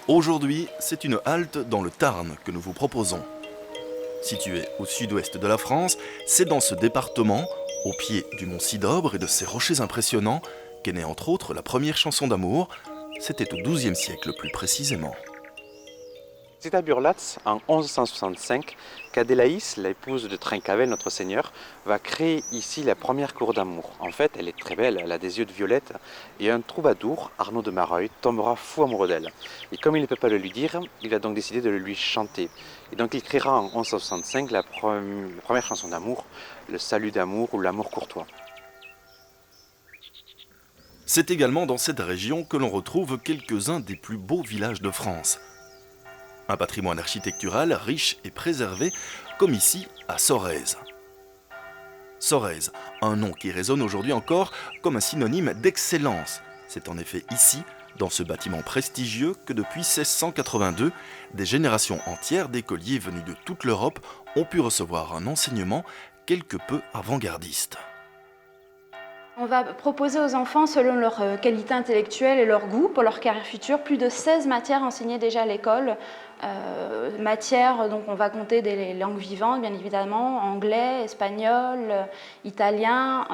Aujourd'hui, c'est une halte dans le Tarn que nous vous proposons. Situé au sud-ouest de la France, c'est dans ce département, au pied du mont Sidobre et de ses rochers impressionnants, qu'est née entre autres la première chanson d'amour. C'était au XIIe siècle plus précisément. C'est à Burlatz, en 1165, qu'Adélaïs, l'épouse de Trencavel, notre seigneur, va créer ici la première cour d'amour. En fait, elle est très belle, elle a des yeux de violette, et un troubadour, Arnaud de Mareuil, tombera fou amoureux d'elle. Et comme il ne peut pas le lui dire, il va donc décider de le lui chanter. Et donc il créera en 1165 la première chanson d'amour, le salut d'amour ou l'amour courtois. C'est également dans cette région que l'on retrouve quelques-uns des plus beaux villages de France. Un patrimoine architectural riche et préservé, comme ici à Sorèze. Sorèze, un nom qui résonne aujourd'hui encore comme un synonyme d'excellence. C'est en effet ici, dans ce bâtiment prestigieux, que depuis 1682, des générations entières d'écoliers venus de toute l'Europe ont pu recevoir un enseignement quelque peu avant-gardiste. On va proposer aux enfants, selon leur qualité intellectuelle et leur goût pour leur carrière future, plus de 16 matières enseignées déjà à l'école. Matières, donc on va compter des langues vivantes, bien évidemment, anglais, espagnol, italien,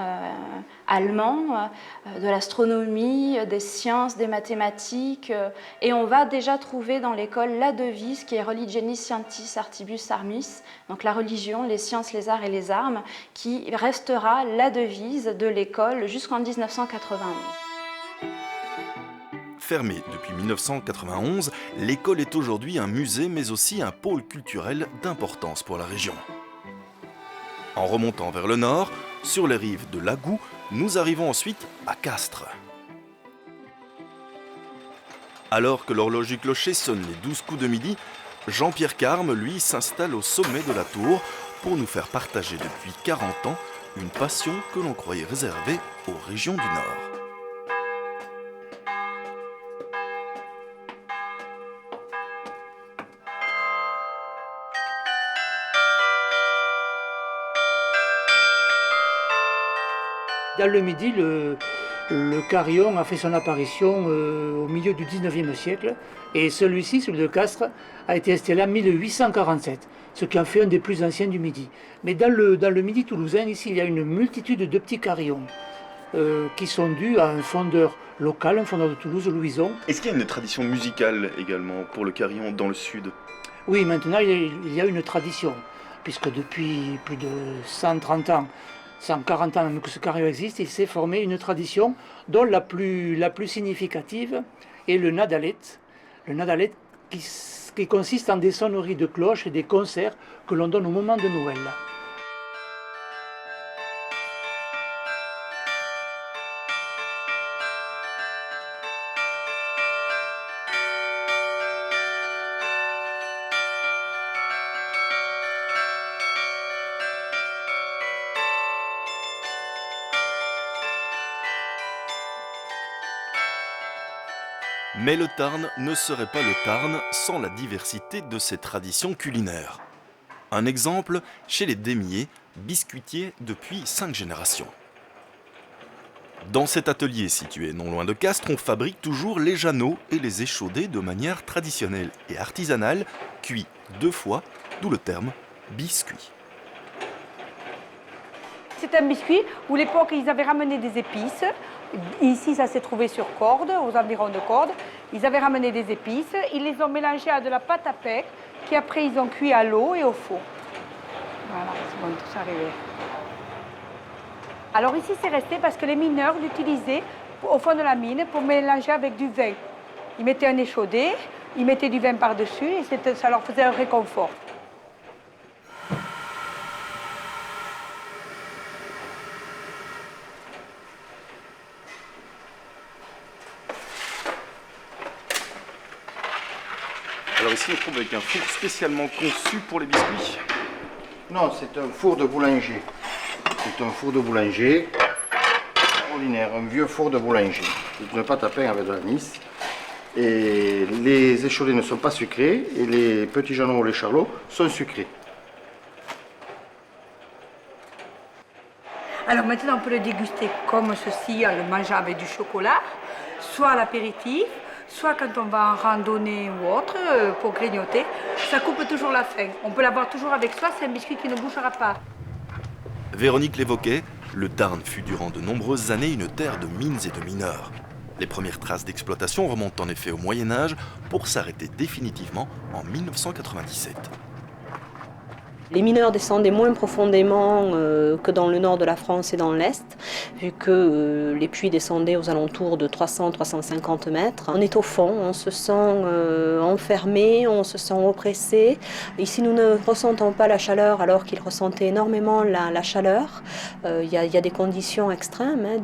allemand, de l'astronomie, des sciences, des mathématiques. Et on va déjà trouver dans l'école la devise qui est Religionis Scientis Artibus Armis, donc la religion, les sciences, les arts et les armes, qui restera la devise de l'école jusqu'en 1991. Fermée depuis 1991, l'école est aujourd'hui un musée mais aussi un pôle culturel d'importance pour la région. En remontant vers le nord, sur les rives de l'Agout, nous arrivons ensuite à Castres. Alors que l'horloge du clocher sonne les 12 coups de midi, Jean-Pierre Carme, lui, s'installe au sommet de la tour pour nous faire partager depuis 40 ans une passion que l'on croyait réservée aux régions du Nord. Dans le Midi, le carillon a fait son apparition au milieu du 19e siècle et celui de Castres, a été installé en 1847, ce qui en fait un des plus anciens du Midi. Mais dans le Midi toulousain, ici, il y a une multitude de petits carillons qui sont dus à un fondeur local, un fondeur de Toulouse, Louison. Est-ce qu'il y a une tradition musicale également pour le carillon dans le sud ? Oui, maintenant il y a une tradition, puisque depuis plus de 130 ans, 140 ans même que ce carillon existe, il s'est formé une tradition dont la plus significative est le nadalet. Le nadalet qui consiste en des sonneries de cloches et des concerts que l'on donne au moment de Noël. Mais le Tarn ne serait pas le Tarn sans la diversité de ses traditions culinaires. Un exemple chez les Démiers, biscuitiers depuis 5 générations. Dans cet atelier situé non loin de Castres, on fabrique toujours les janots et les échaudés de manière traditionnelle et artisanale, cuits 2 fois, d'où le terme biscuit. C'est un biscuit où l'époque ils avaient ramené des épices. Ici, ça s'est trouvé sur Cordes, aux environs de Cordes. Ils avaient ramené des épices, ils les ont mélangées à de la pâte à pain, qui après ils ont cuit à l'eau et au four. Voilà, c'est bon, tout ça arrivé. Alors ici, c'est resté parce que les mineurs l'utilisaient au fond de la mine pour mélanger avec du vin. Ils mettaient un échaudé, ils mettaient du vin par-dessus et ça leur faisait un réconfort. Alors ici on se trouve avec un four spécialement conçu pour les biscuits. Non, c'est un four de boulanger. C'est un four de boulanger ordinaire, un vieux four de boulanger. C'est une pâte à pain avec de l'anis. Et les échaudés ne sont pas sucrés et les petits janots ou les charlots sont sucrés. Alors maintenant, on peut le déguster comme ceci, en le mangeant avec du chocolat, soit à l'apéritif, soit quand on va en randonnée ou autre, pour grignoter, ça coupe toujours la faim. On peut l'avoir toujours avec soi, c'est un biscuit qui ne bougera pas. Véronique l'évoquait, le Tarn fut durant de nombreuses années une terre de mines et de mineurs. Les premières traces d'exploitation remontent en effet au Moyen-Âge pour s'arrêter définitivement en 1997. Les mineurs descendaient moins profondément que dans le nord de la France et dans l'Est, vu que les puits descendaient aux alentours de 300-350 mètres. On est au fond, on se sent enfermé, on se sent oppressé. Ici, nous ne ressentons pas la chaleur alors qu'ils ressentaient énormément la chaleur. Il y a des conditions extrêmes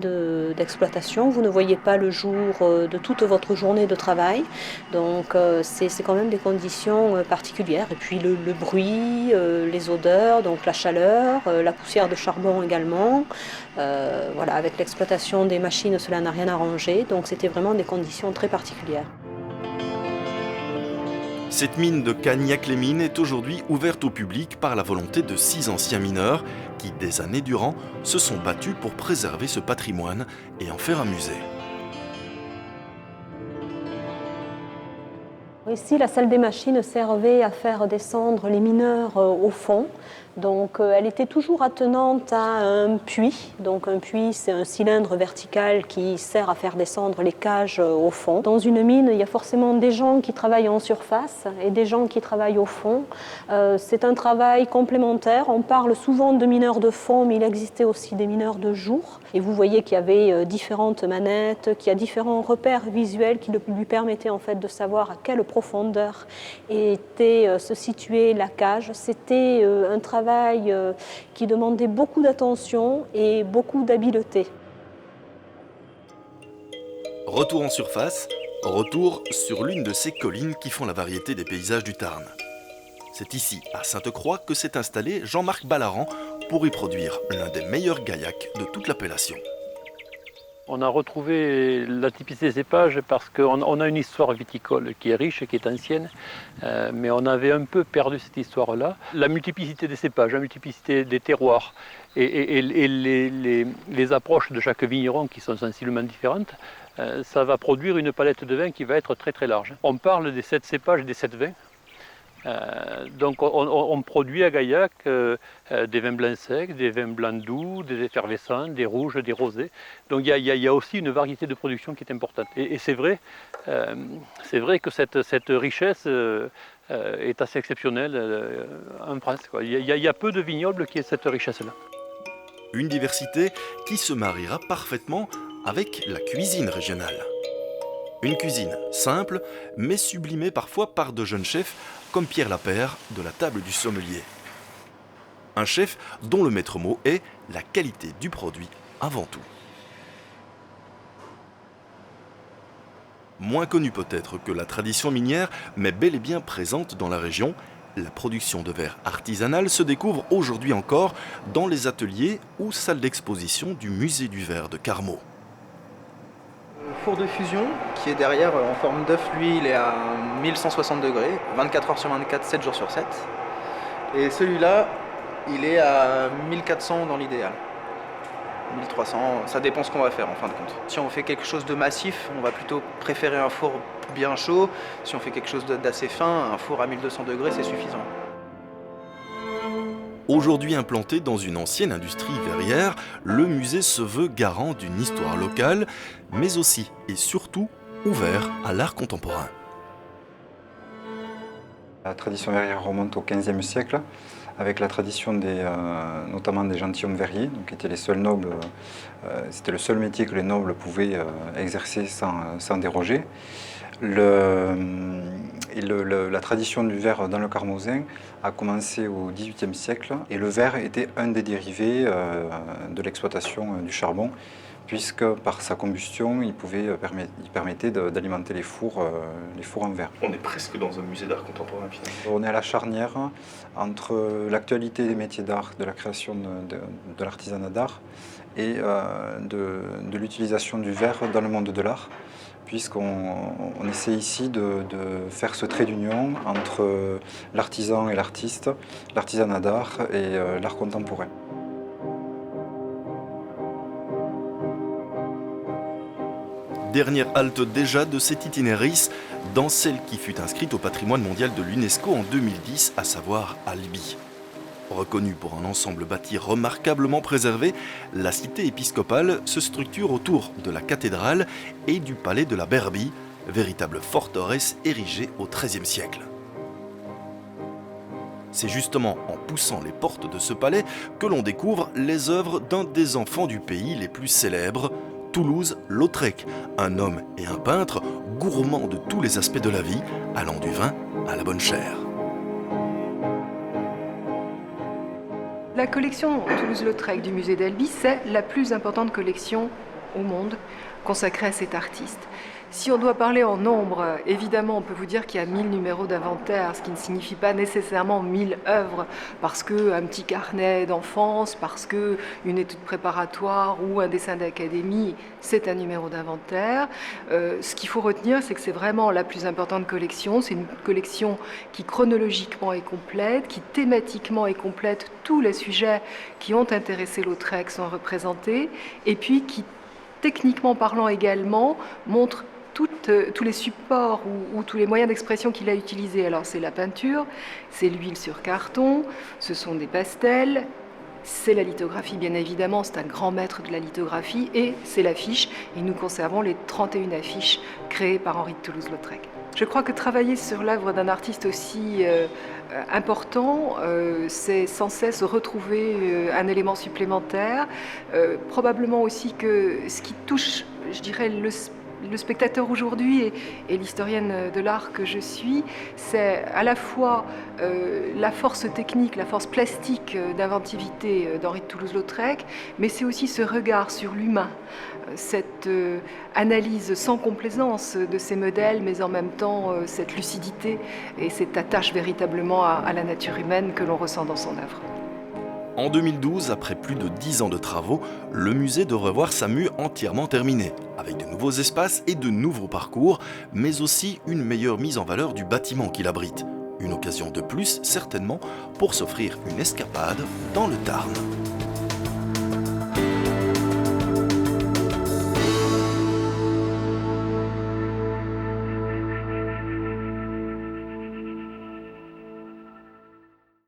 d'exploitation. Vous ne voyez pas le jour de toute votre journée de travail. Donc, c'est quand même des conditions particulières. Et puis le bruit, les odeurs, donc la chaleur, la poussière de charbon également. Voilà, avec l'exploitation des machines, cela n'a rien arrangé, donc c'était vraiment des conditions très particulières. Cette mine de Cagnac-les-Mines est aujourd'hui ouverte au public par la volonté de 6 anciens mineurs qui, des années durant, se sont battus pour préserver ce patrimoine et en faire un musée. Ici, la salle des machines servait à faire descendre les mineurs au fond. Donc, elle était toujours attenante à un puits. Donc, un puits, c'est un cylindre vertical qui sert à faire descendre les cages au fond. Dans une mine, il y a forcément des gens qui travaillent en surface et des gens qui travaillent au fond. C'est un travail complémentaire. On parle souvent de mineurs de fond, mais il existait aussi des mineurs de jour. Et vous voyez qu'il y avait différentes manettes, qu'il y a différents repères visuels qui lui permettaient en fait de savoir à quelle profondeur se situait la cage. C'était un travail qui demandait beaucoup d'attention et beaucoup d'habileté. Retour en surface, retour sur l'une de ces collines qui font la variété des paysages du Tarn. C'est ici, à Sainte-Croix, que s'est installé Jean-Marc Ballaran pour y produire l'un des meilleurs gaillacs de toute l'appellation. On a retrouvé la typicité des cépages parce qu'on a une histoire viticole qui est riche et qui est ancienne, mais on avait un peu perdu cette histoire-là. La multiplicité des cépages, la multiplicité des terroirs et les approches de chaque vigneron qui sont sensiblement différentes, ça va produire une palette de vins qui va être très très large. On parle des 7 cépages et des 7 vins. Donc on produit à Gaillac des vins blancs secs, des vins blancs doux, des effervescents, des rouges, des rosés. Donc il y a aussi une variété de production qui est importante. Et c'est vrai que cette richesse est assez exceptionnelle en France, quoi. Il y a peu de vignobles qui aient cette richesse-là. Une diversité qui se mariera parfaitement avec la cuisine régionale. Une cuisine simple, mais sublimée parfois par de jeunes chefs comme Pierre Lapère de la table du sommelier. Un chef dont le maître mot est la qualité du produit avant tout. Moins connue peut-être que la tradition minière, mais bel et bien présente dans la région, la production de verre artisanal se découvre aujourd'hui encore dans les ateliers ou salles d'exposition du musée du verre de Carmaux. Four de fusion qui est derrière en forme d'œuf, lui il est à 1160 degrés, 24 heures sur 24, 7 jours sur 7. Et celui-là, il est à 1400 dans l'idéal. 1300, ça dépend ce qu'on va faire en fin de compte. Si on fait quelque chose de massif, on va plutôt préférer un four bien chaud. Si on fait quelque chose d'assez fin, un four à 1200 degrés c'est suffisant. Aujourd'hui implanté dans une ancienne industrie verrière, le musée se veut garant d'une histoire locale, mais aussi et surtout ouvert à l'art contemporain. La tradition verrière remonte au XVe siècle, avec la tradition notamment des gentilshommes verriers, donc qui étaient les seuls nobles. C'était le seul métier que les nobles pouvaient exercer sans déroger. La tradition du verre dans le Carmozin a commencé au XVIIIe siècle et le verre était un des dérivés de l'exploitation du charbon, puisque par sa combustion, il permettait d'alimenter les fours en verre. On est presque dans un musée d'art contemporain finalement. On est à la charnière entre l'actualité des métiers d'art, de la création de l'artisanat d'art et de l'utilisation du verre dans le monde de l'art, puisqu'on essaie ici de faire ce trait d'union entre l'artisan et l'artiste, l'artisanat d'art et l'art contemporain. Dernière halte déjà de cet itinéris, dans celle qui fut inscrite au patrimoine mondial de l'UNESCO en 2010, à savoir Albi. Reconnue pour un ensemble bâti remarquablement préservé, la cité épiscopale se structure autour de la cathédrale et du palais de la Berbie, véritable forteresse érigée au XIIIe siècle. C'est justement en poussant les portes de ce palais que l'on découvre les œuvres d'un des enfants du pays les plus célèbres, Toulouse-Lautrec, un homme et un peintre gourmands de tous les aspects de la vie, allant du vin à la bonne chère. La collection Toulouse-Lautrec du musée d'Albi, c'est la plus importante collection au monde consacrée à cet artiste. Si on doit parler en nombre, évidemment, on peut vous dire qu'il y a 1000 numéros d'inventaire, ce qui ne signifie pas nécessairement 1000 œuvres, parce qu'un petit carnet d'enfance, parce qu'une étude préparatoire ou un dessin d'académie, c'est un numéro d'inventaire. Ce qu'il faut retenir, c'est que c'est vraiment la plus importante collection. C'est une collection qui chronologiquement est complète, qui thématiquement est complète. Tous les sujets qui ont intéressé Lautrec sont représentés, et puis qui, techniquement parlant également, montre tous les supports ou tous les moyens d'expression qu'il a utilisés. Alors c'est la peinture, c'est l'huile sur carton, ce sont des pastels, c'est la lithographie bien évidemment, c'est un grand maître de la lithographie, et c'est l'affiche, et nous conservons les 31 affiches créées par Henri de Toulouse-Lautrec. Je crois que travailler sur l'œuvre d'un artiste aussi important, c'est sans cesse retrouver un élément supplémentaire. Probablement aussi que ce qui touche, je dirais, le spectateur aujourd'hui et l'historienne de l'art que je suis, c'est à la fois la force technique, la force plastique d'inventivité d'Henri de Toulouse-Lautrec, mais c'est aussi ce regard sur l'humain, cette analyse sans complaisance de ces modèles, mais en même temps cette lucidité et cette attache véritablement à la nature humaine que l'on ressent dans son œuvre. En 2012, après plus de 10 ans de travaux, le musée devrait voir sa mue entièrement terminée, avec de nouveaux espaces et de nouveaux parcours, mais aussi une meilleure mise en valeur du bâtiment qu'il abrite. Une occasion de plus, certainement, pour s'offrir une escapade dans le Tarn.